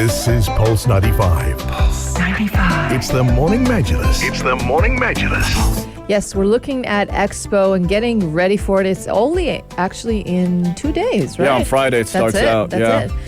This is Pulse 95. Pulse 95. It's the Morning Majlis. Yes, we're looking at Expo and getting ready for it. It's only actually in 2 days, right? Yeah, on Friday it starts out. That's it.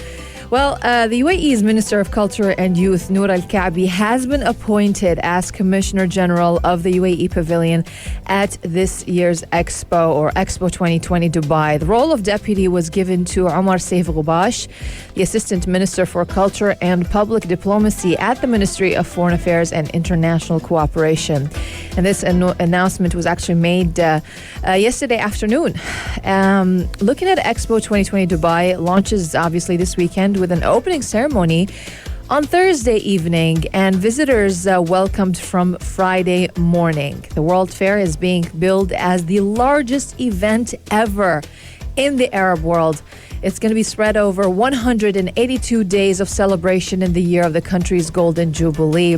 Well, the UAE's Minister of Culture and Youth, Noor Al-Kaabi, has been appointed as Commissioner General of the UAE Pavilion at this year's Expo, or Expo 2020 Dubai. The role of deputy was given to Omar Saif Ghubash, the Assistant Minister for Culture and Public Diplomacy at the Ministry of Foreign Affairs and International Cooperation. And this announcement was actually made yesterday afternoon. Looking at Expo 2020 Dubai, it launches obviously this weekend with an opening ceremony on Thursday evening and visitors welcomed from Friday morning. The World Fair is being billed as the largest event ever in the Arab world. It's going to be spread over 182 days of celebration in the year of the country's Golden Jubilee.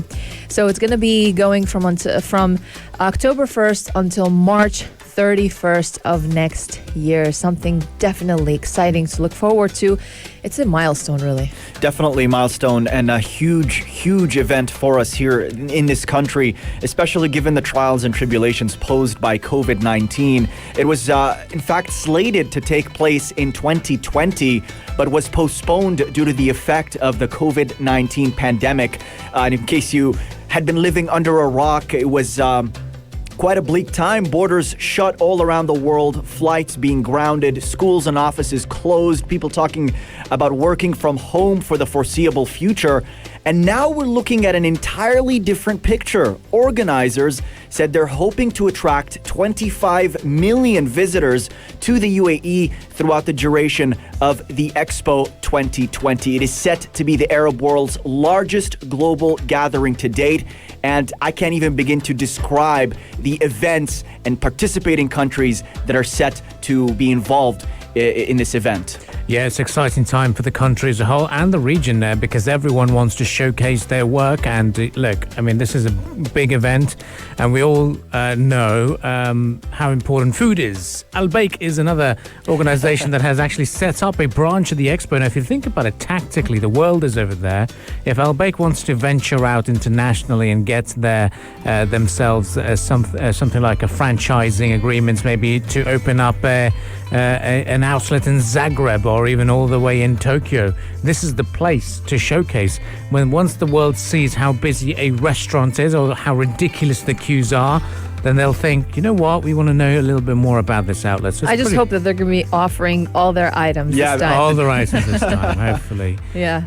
So it's going to be going from October 1st until March 31st of next year. Something definitely exciting to look forward to. It's a milestone, really. Definitely a milestone and a huge event for us here in this country, especially given the trials and tribulations posed by COVID-19. It was, in fact, slated to take place in 2020, but was postponed due to the effect of the COVID-19 pandemic. And in case you had been living under a rock, it was quite a bleak time. Borders shut all around the world, flights being grounded, schools and offices closed, people talking about working from home for the foreseeable future. And now we're looking at an entirely different picture. Organizers said they're hoping to attract 25 million visitors to the UAE throughout the duration of the Expo 2020. It is set to be the Arab world's largest global gathering to date. And I can't even begin to describe the events and participating countries that are set to be involved in this event. Yeah, it's an exciting time for the country as a whole and the region there because everyone wants to showcase their work. And look, I mean, this is a big event and we all know how important food is. Al-Baik is another organization that has actually set up a branch of the Expo. Now, if you think about it tactically, the world is over there. If Al-Baik wants to venture out internationally and get their themselves something like a franchising agreements, maybe to open up an outlet in Zagreb or even all the way in Tokyo, this is the place to showcase. Once the world sees how busy a restaurant is or how ridiculous the queues are, then they'll think, you know what, we want to know a little bit more about this outlet. So I just hope that they're going to be offering all their items this time. All their items this time, hopefully. Yeah.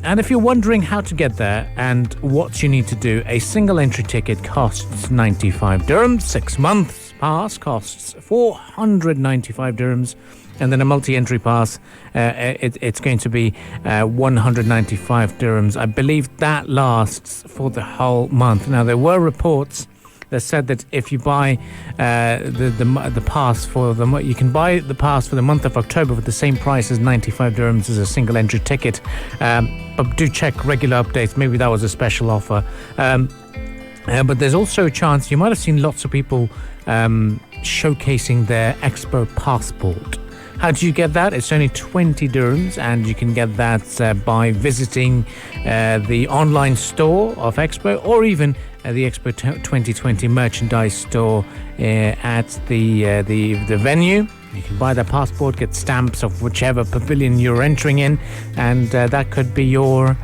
And if you're wondering how to get there and what you need to do, a single entry ticket costs 95 dirhams. 6 months pass costs 495 dirhams. And then a multi-entry pass, it's going to be 195 dirhams. I believe that lasts for the whole month. Now, there were reports that said that if you buy the pass for the you can buy the pass for the month of October for the same price as 95 dirhams as a single entry ticket. But do check regular updates. Maybe that was a special offer. But there's also a chance you might have seen lots of people showcasing their Expo passport. How do you get that? It's only 20 dirhams and you can get that by visiting the online store of Expo or even the Expo 2020 merchandise store at the venue. You can buy that passport, get stamps of whichever pavilion you're entering in, and that could be your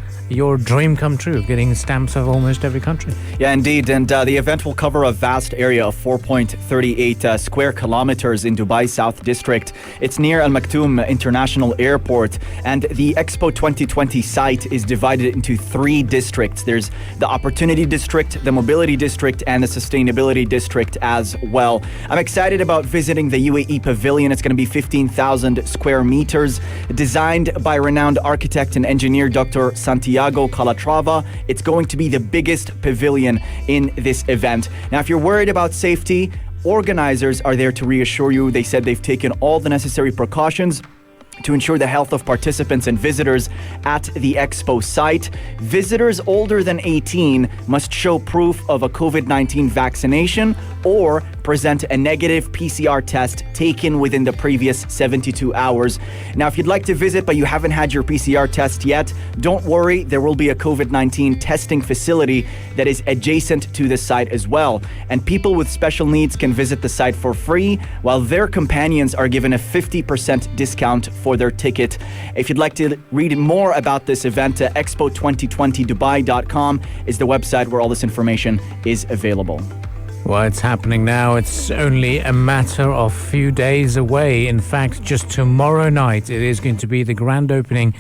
dream come true of getting stamps of almost every country. Yeah, indeed. And the event will cover a vast area of 4.38 square kilometers in Dubai's South District. It's near Al Maktoum International Airport. And the Expo 2020 site is divided into 3 districts. There's the Opportunity District, the Mobility District, and the Sustainability District as well. I'm excited about visiting the UAE Pavilion. It's going to be 15,000 square meters, designed by renowned architect and engineer Dr. Santiago Calatrava. It's going to be the biggest pavilion in this event. Now, if you're worried about safety, organizers are there to reassure you. They said they've taken all the necessary precautions to ensure the health of participants and visitors at the Expo site. Visitors older than 18 must show proof of a COVID-19 vaccination or present a negative PCR test taken within the previous 72 hours. Now, if you'd like to visit but you haven't had your PCR test yet, don't worry, there will be a COVID-19 testing facility that is adjacent to the site as well. And people with special needs can visit the site for free, while their companions are given a 50% discount for their ticket. If you'd like to read more about this event, Expo2020Dubai.com is the website where all this information is available. Well, it's happening now. It's only a matter of few days away. In fact, just tomorrow night, it is going to be the grand opening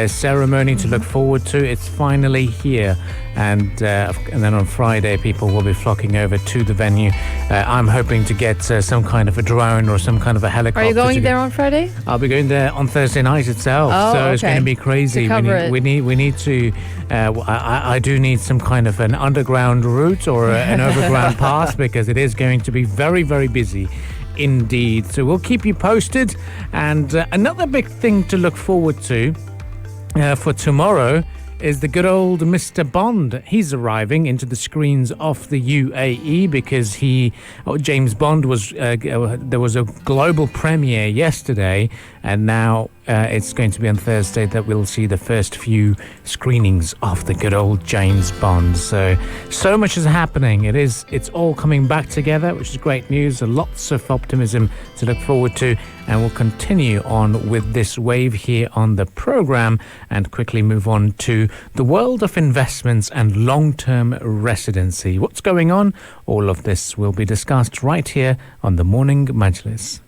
ceremony to look forward to. It's finally here. And then on Friday, people will be flocking over to the venue. I'm hoping to get some kind of a drone or some kind of a helicopter. Are you going there on Friday? I'll be going there on Thursday night itself. Oh, so okay. It's going to be crazy. We need to. I do need some kind of an underground route or an overground pass, because it is going to be very, very busy indeed. So we'll keep you posted. And another big thing to look forward to for tomorrow is the good old Mr. Bond. He's arriving into the screens of the UAE because James Bond was there was a global premiere yesterday, and now it's going to be on Thursday that we'll see the first few screenings of the good old James Bond. So much is happening. It's all coming back together, which is great news. Lots of optimism to look forward to, and we'll continue on with this wave here on the program and quickly move on to the world of investments and long-term residency. What's going on? All of this will be discussed right here on the Morning Majlis.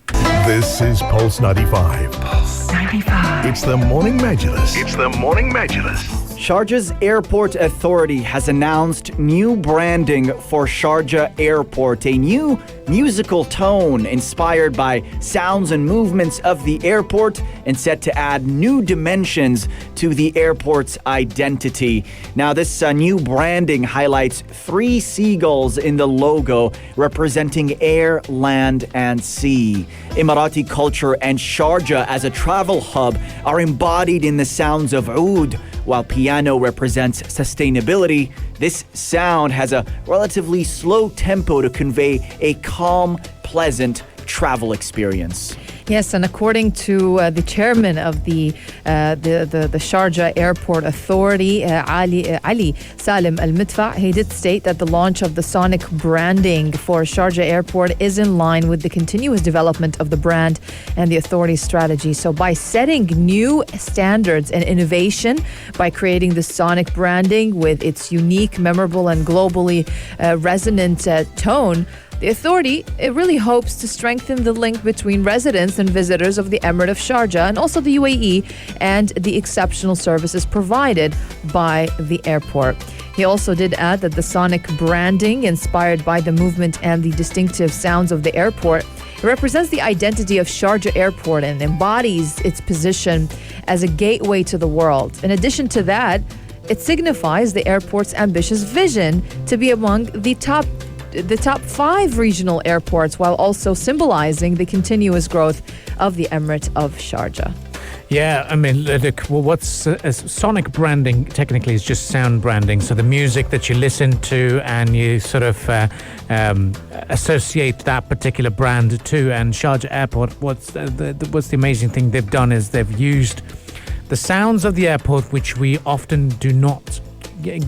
This is Pulse 95. Pulse 95. It's the Morning Majlis. It's the Morning Majlis. Sharjah's Airport Authority has announced new branding for Sharjah Airport, a new musical tone inspired by sounds and movements of the airport and set to add new dimensions to the airport's identity. Now, this new branding highlights 3 seagulls in the logo representing air, land, and sea. Emirati culture and Sharjah as a travel hub are embodied in the sounds of oud. While piano represents sustainability, this sound has a relatively slow tempo to convey a calm, pleasant travel experience. Yes, and according to the chairman of the Sharjah Airport Authority, Ali Salim Al-Midfa, he did state that the launch of the sonic branding for Sharjah Airport is in line with the continuous development of the brand and the authority's strategy. So by setting new standards and innovation, by creating the sonic branding with its unique, memorable, and globally resonant tone, the authority, it really hopes to strengthen the link between residents and visitors of the Emirate of Sharjah and also the UAE and the exceptional services provided by the airport. He also did add that the sonic branding, inspired by the movement and the distinctive sounds of the airport, represents the identity of Sharjah Airport and embodies its position as a gateway to the world. In addition to that, it signifies the airport's ambitious vision to be among the top 5 regional airports, while also symbolizing the continuous growth of the Emirate of Sharjah. Yeah, I mean, look, what's sonic branding technically is just sound branding. So the music that you listen to and you sort of associate that particular brand to. And Sharjah Airport, what's the amazing thing they've done is they've used the sounds of the airport, which we often do not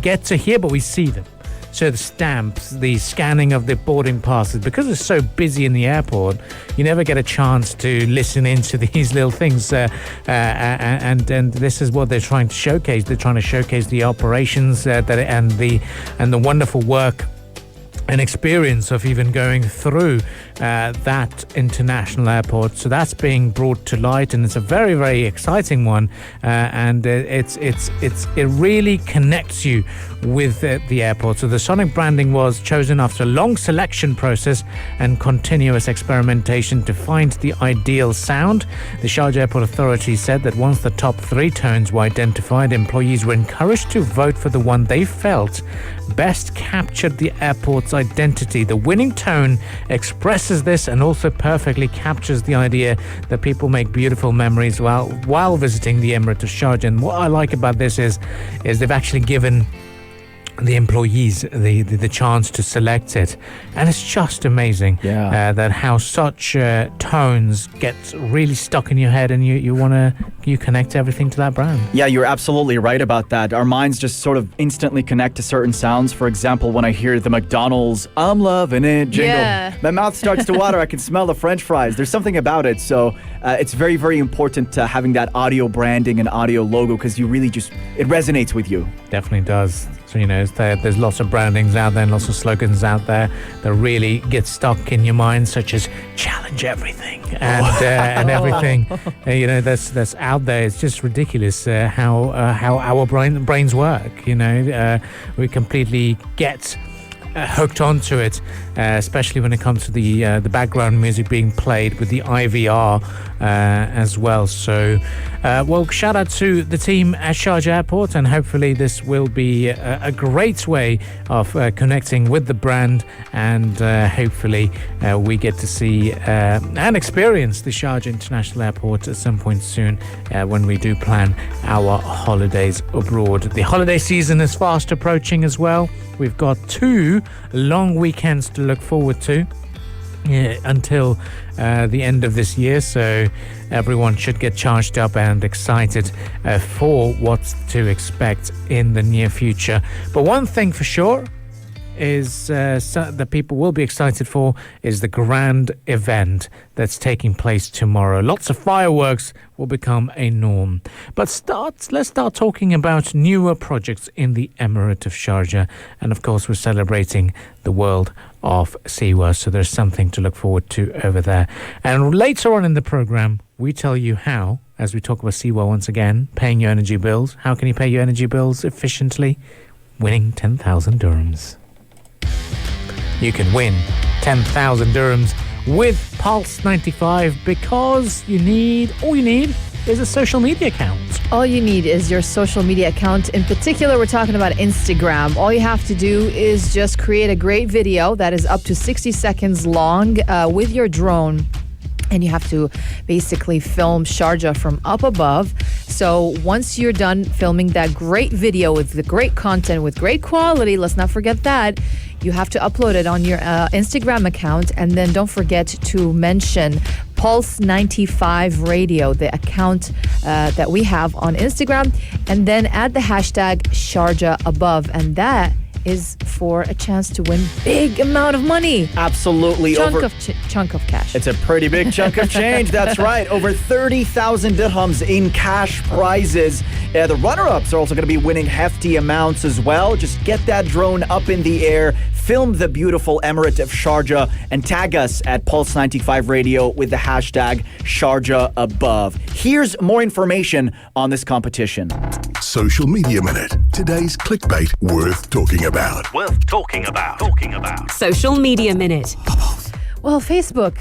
get to hear, but we see them. So the stamps, the scanning of the boarding passes, because it's so busy in the airport, you never get a chance to listen into these little things. And this is what they're trying to showcase. They're trying to showcase the operations and the wonderful work an experience of even going through that international airport. So that's being brought to light, and it's a very, very exciting one. And it really connects you with the airport. So the sonic branding was chosen after a long selection process and continuous experimentation to find the ideal sound. The Sharjah Airport Authority said that once the top 3 tones were identified, employees were encouraged to vote for the one they felt best captured the airport's identity. The winning tone expresses this and also perfectly captures the idea that people make beautiful memories while visiting the Emirate of Sharjah. And what I like about this is they've actually given the employees the chance to select it, and it's just amazing that how such tones get really stuck in your head, and you connect everything to that brand. Yeah, you're absolutely right about that. Our minds just sort of instantly connect to certain sounds. For example, when I hear the McDonald's "I'm loving it" jingle, my mouth starts to water. I can smell the French fries. There's something about it. So it's very, very important to having that audio branding and audio logo, because you really it resonates with you. Definitely does. So, there's lots of brandings out there and lots of slogans out there that really get stuck in your mind, such as "challenge everything" and everything. That's out there. It's just ridiculous how our brains work. We completely get hooked onto it, especially when it comes to the background music being played with the IVR as well. So, shout out to the team at Sharjah Airport, and hopefully this will be a great way of connecting with the brand, and hopefully we get to see and experience the Sharjah International Airport at some point soon when we do plan our holidays abroad. The holiday season is fast approaching as well. We've got 2 long weekends to look forward to until the end of this year, so everyone should get charged up and excited for what to expect in the near future. But one thing for sure is that people will be excited for is the grand event that's taking place tomorrow. Lots of fireworks will become a norm. But let's start talking about newer projects in the Emirate of Sharjah. And of course, we're celebrating the world of Siwa, so there's something to look forward to over there. And later on in the program, we tell you how, as we talk about Siwa once again, paying your energy bills. How can you pay your energy bills efficiently? Winning 10,000 dirhams. You can win 10,000 dirhams with Pulse 95 because all you need is a social media account. All you need is your social media account. In particular, we're talking about Instagram. All you have to do is just create a great video that is up to 60 seconds long with your drone. And you have to basically film Sharjah from up above. So once you're done filming that great video with the great content, with great quality, let's not forget that, you have to upload it on your Instagram account. And then don't forget to mention Pulse 95 Radio, the account that we have on Instagram. And then add the hashtag Sharjah above. And that is for a chance to win big amount of money. Absolutely. Chunk of cash. It's a pretty big chunk of change. That's right. Over 30,000 dirhams in cash prizes. The runner-ups are also going to be winning hefty amounts as well. Just get that drone up in the air, film the beautiful Emirate of Sharjah, and tag us at Pulse 95 Radio with the hashtag Sharjah above. Here's more information on this competition. Social Media Minute. Today's clickbait worth talking about. Social Media Minute. Well, Facebook,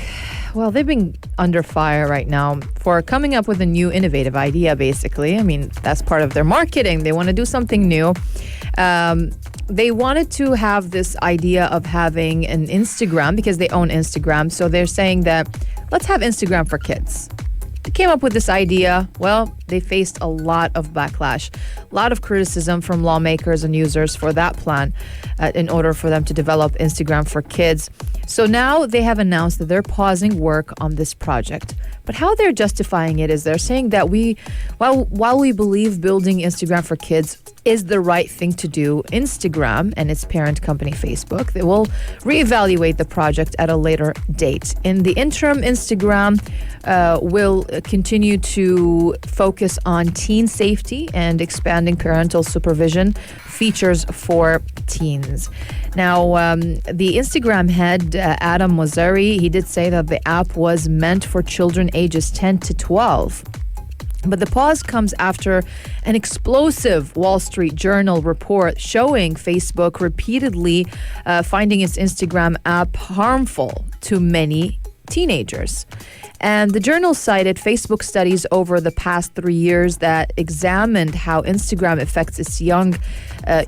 they've been under fire right now for coming up with a new innovative idea, basically. I mean, that's part of their marketing. They want to do something new. They wanted to have this idea of having an Instagram because they own Instagram. So they're saying that let's have Instagram for kids. They came up with this idea. Well, they faced a lot of backlash, a lot of criticism from lawmakers and users for that plan in order for them to develop Instagram for kids. So now they have announced that they're pausing work on this project. But how they're justifying it is they're saying that while we believe building Instagram for kids is the right thing to do, Instagram and its parent company Facebook, they will reevaluate the project at a later date. In the interim, Instagram will continue to focus on teen safety and expanding parental supervision features for teens. Now, the Instagram head, Adam Mosseri, he did say that the app was meant for children ages 10 to 12. But the pause comes after an explosive Wall Street Journal report showing Facebook repeatedly finding its Instagram app harmful to many teenagers. And the journal cited Facebook studies over the past 3 years that examined how Instagram affects its young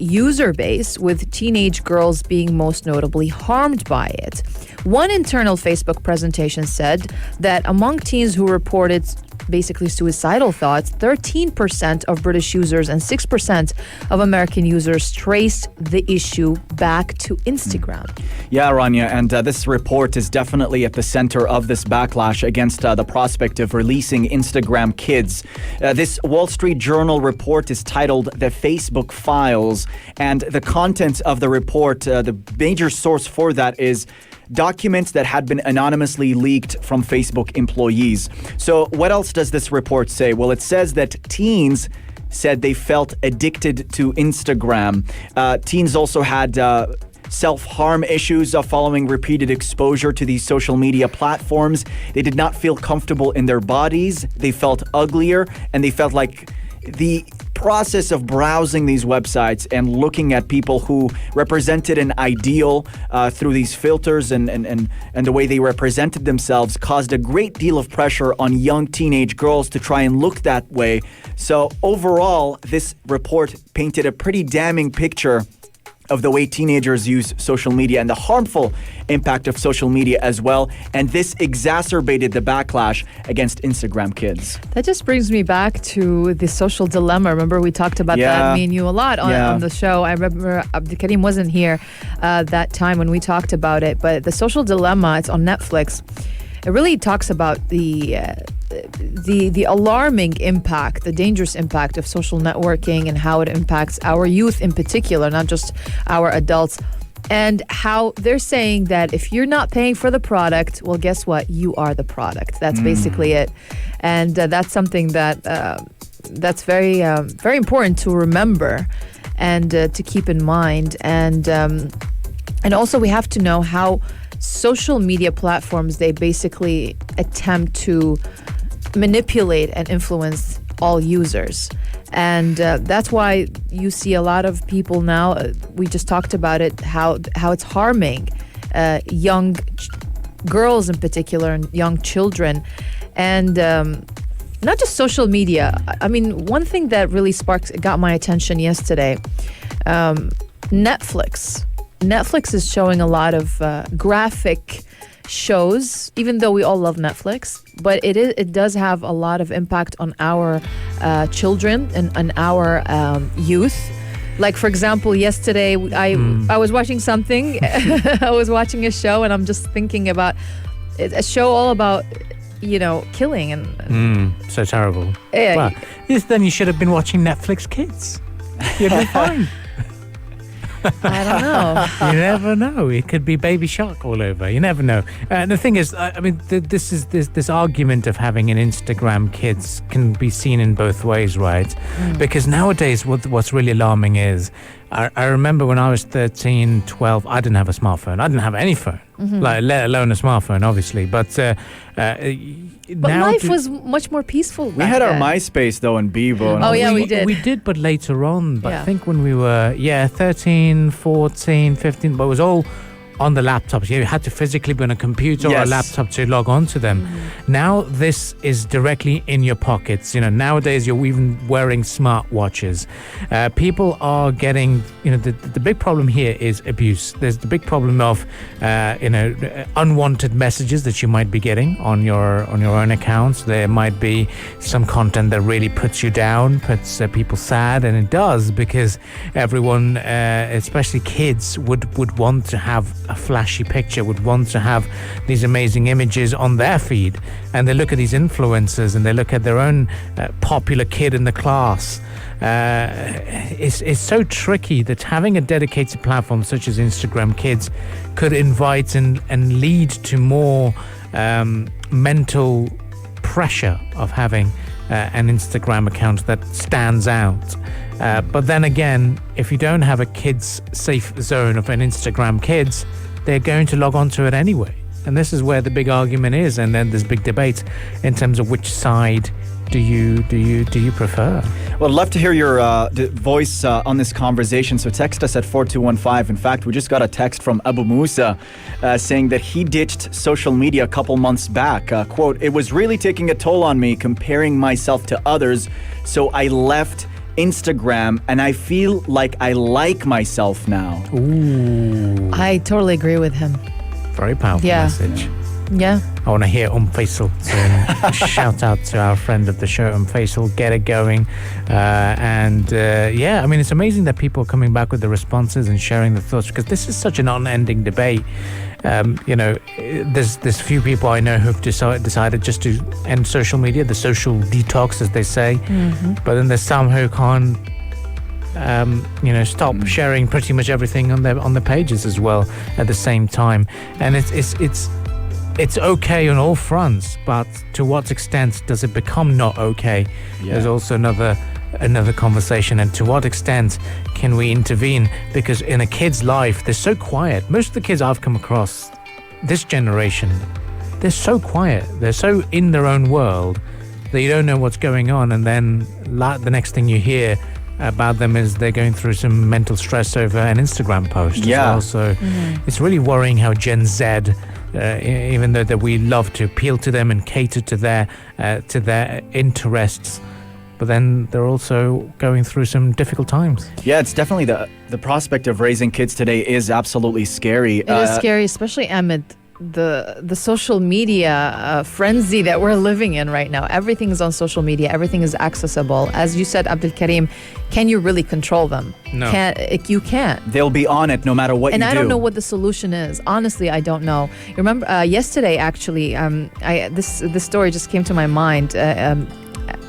user base, with teenage girls being most notably harmed by it. One internal Facebook presentation said that among teens who reported basically suicidal thoughts. 13% of British users and 6% of American users traced the issue back to Instagram. Yeah, Rania, and this report is definitely at the center of this backlash against the prospect of releasing Instagram Kids. This Wall Street Journal report is titled The Facebook Files, and the content of the report, the major source for that is documents that had been anonymously leaked from Facebook employees. So what else does this report say? Well, it says that teens said they felt addicted to Instagram. Teens also had self-harm issues following repeated exposure to these social media platforms. They did not feel comfortable in their bodies. They felt uglier, and they felt like the process of browsing these websites and looking at people who represented an ideal through these filters and the way they represented themselves caused a great deal of pressure on young teenage girls to try and look that way. So overall, this report painted a pretty damning picture of the way teenagers use social media and the harmful impact of social media as well. And this exacerbated the backlash against Instagram Kids. That just brings me back to the social dilemma. Remember, we talked about that, me and you, a lot on the show. I remember Karim wasn't here that time when we talked about it, but the social dilemma, it's on Netflix. It really talks about the alarming impact, the dangerous impact of social networking and how it impacts our youth in particular, not just our adults. And how they're saying that if you're not paying for the product, well, guess what? You are the product. That's basically it. And that's something that that's very important to remember and to keep in mind. And also we have to know how social media platforms, they basically attempt to manipulate and influence all users. And that's why you see a lot of people now, we just talked about it, how it's harming young girls in particular and young children. And not just social media. I mean, one thing that really got my attention yesterday, Netflix is showing a lot of graphic shows, even though we all love Netflix, but it does have a lot of impact on our children and our youth. Like, for example, yesterday I was watching something. I was watching a show, and I'm just thinking about a show all about killing and so terrible. Yeah. Well, yes, then you should have been watching Netflix Kids. You'd be fine. I don't know. You never know. It could be Baby Shark all over. You never know. And the thing is, I mean, this argument of having an Instagram Kids can be seen in both ways, right? Because nowadays, what's really alarming is, I remember when I was 13, 12, I didn't have a smartphone. I didn't have any phone, let alone a smartphone, obviously. But now life was much more peaceful. We had our MySpace, though, and Bebo. And we did. We did, but later on. But Yeah. I think when we were, 13, 14, 15, but it was all on the laptops. You had to physically be on a computer or a Yes. laptop to log on to them. Now this is directly in your pockets. Nowadays you're even wearing smart watches. People are getting, the big problem here is abuse. There's the big problem of, unwanted messages that you might be getting on your own accounts. There might be some content that really puts you down, puts people sad, and it does, because everyone, especially kids, would want to have a flashy picture, would want to have these amazing images on their feed, and they look at these influencers and they look at their own popular kid in the class. It's so tricky that having a dedicated platform such as Instagram Kids could invite and lead to more mental pressure of having an Instagram account that stands out. But then again, if you don't have a kids safe zone of an Instagram Kids, they're going to log on to it anyway. And this is where the big argument is, and then there's big debate in terms of which side do you prefer? Well, I'd love to hear your voice on this conversation, so text us at 4215. In fact, we just got a text from Abu Musa saying that he ditched social media a couple months back. Quote, "It was really taking a toll on me, comparing myself to others, so I left Instagram, and I feel like I like myself now." Ooh, I totally agree with him. very powerful Yeah. message. Yeah. I want to hear Faisal soon. Shout out to our friend of the show, Faisal. Get it going. Yeah, I mean, it's amazing that people are coming back with the responses and sharing their thoughts, because this is such an unending debate. There's few people I know who've decided just to end social media, the social detox, as they say. But then there's some who can't stop sharing pretty much everything on the pages as well at the same time. And it's okay on all fronts, but to what extent does it become not okay? Yeah. There's also another conversation, and to what extent can we intervene? Because in a kid's life, they're so quiet. Most of the kids I've come across, this generation, they're so quiet. They're so in their own world that you don't know what's going on, and then the next thing you hear about them is they're going through some mental stress over an Instagram post as well. So it's really worrying how Gen Z, even though that we love to appeal to them and cater to their interests, but then they're also going through some difficult times. Yeah, it's definitely the prospect of raising kids today is absolutely scary. It is scary, especially amid the social media frenzy that we're living in right now. Everything is on social media. Everything is accessible. As you said, Abdul Karim, can you really control them? No. You can't. They'll be on it no matter what you do. And I don't know what the solution is. Honestly, I don't know. Remember, yesterday, actually, this story just came to my mind.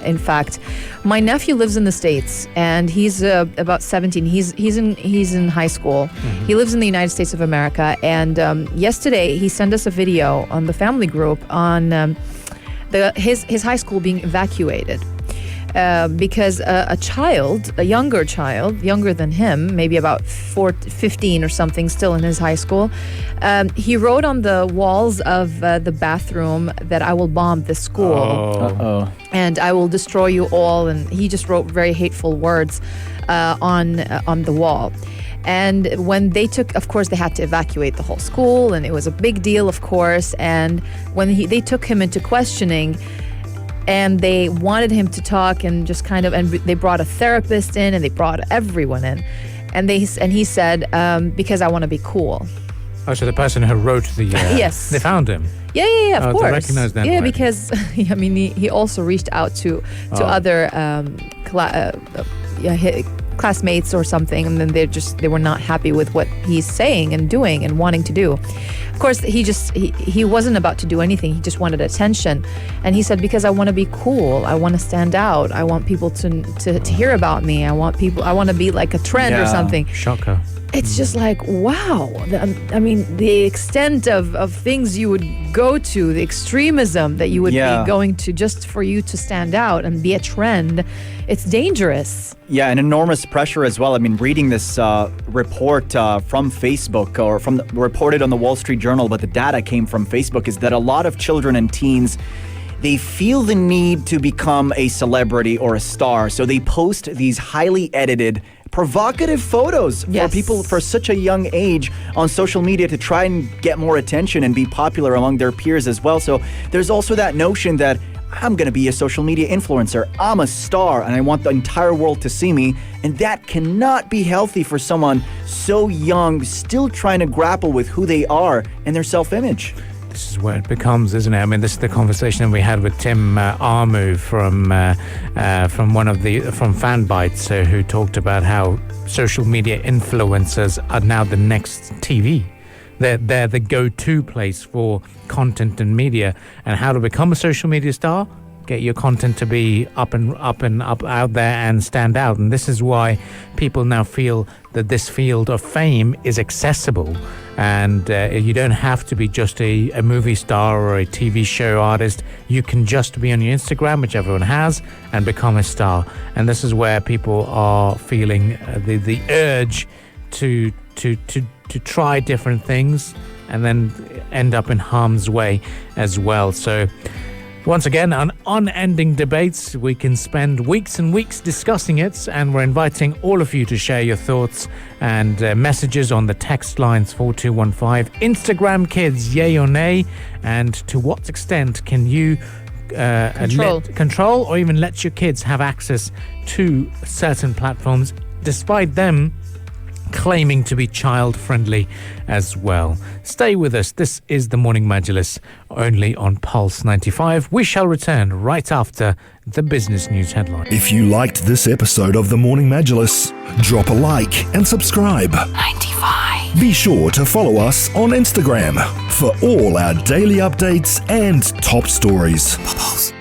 In fact, my nephew lives in the States, and he's about 17. He's in high school. He lives in the United States of America, and yesterday he sent us a video on the family group on his high school being evacuated. Because a younger child, younger than him, maybe about 15 or something, still in his high school, he wrote on the walls of the bathroom that I will bomb this school. And I will destroy you all. And he just wrote very hateful words on the wall. And when they took, of course, they had to evacuate the whole school, and it was a big deal, of course. And when they took him into questioning, and they wanted him to talk and just kind of, and they brought a therapist in, and they brought everyone in, and he said, because I want to be cool. Oh, so the person who wrote the yes, they found him. Yeah, of course. They recognized them. Yeah, because I mean, he also reached out to other classmates or something, and then they were not happy with what he's saying and doing and wanting to do. Of course, he wasn't about to do anything. He just wanted attention, and he said, because I want to be cool, I want to stand out, I want people to hear about me, I want to be like a trend or something. Shocker. It's just like, wow. I mean, the extent of things you would go to, the extremism that you would be going to just for you to stand out and be a trend, it's dangerous. Yeah, and enormous pressure as well. I mean, reading this report from Facebook, or reported on the Wall Street Journal, but the data came from Facebook, is that a lot of children and teens, they feel the need to become a celebrity or a star. So they post these highly edited, provocative photos for people for such a young age on social media to try and get more attention and be popular among their peers as well. So there's also that notion that I'm going to be a social media influencer. I'm a star, and I want the entire world to see me. And that cannot be healthy for someone so young, still trying to grapple with who they are and their self-image. This is where it becomes, isn't it? I mean, this is the conversation we had with Tim Armu from Fanbytes, who talked about how social media influencers are now the next TV. They're the go-to place for content and media. And how to become a social media star? Get your content to be up out there and stand out. And this is why people now feel that this field of fame is accessible, and you don't have to be just a movie star or a TV show artist. You can just be on your Instagram, which everyone has, and become a star. And this is where people are feeling the urge to try different things and then end up in harm's way as well. So once again, an unending debate. We can spend weeks and weeks discussing it, and we're inviting all of you to share your thoughts and messages on the text lines 4215. Instagram kids, yay or nay? And to what extent can you control or even let your kids have access to certain platforms, despite them claiming to be child-friendly as well. Stay with us. This is the Morning Majlis, only on Pulse 95. We shall return right after the business news headline. If you liked this episode of the Morning Majlis, drop a like and subscribe. 95. Be sure to follow us on Instagram for all our daily updates and top stories. Pulse.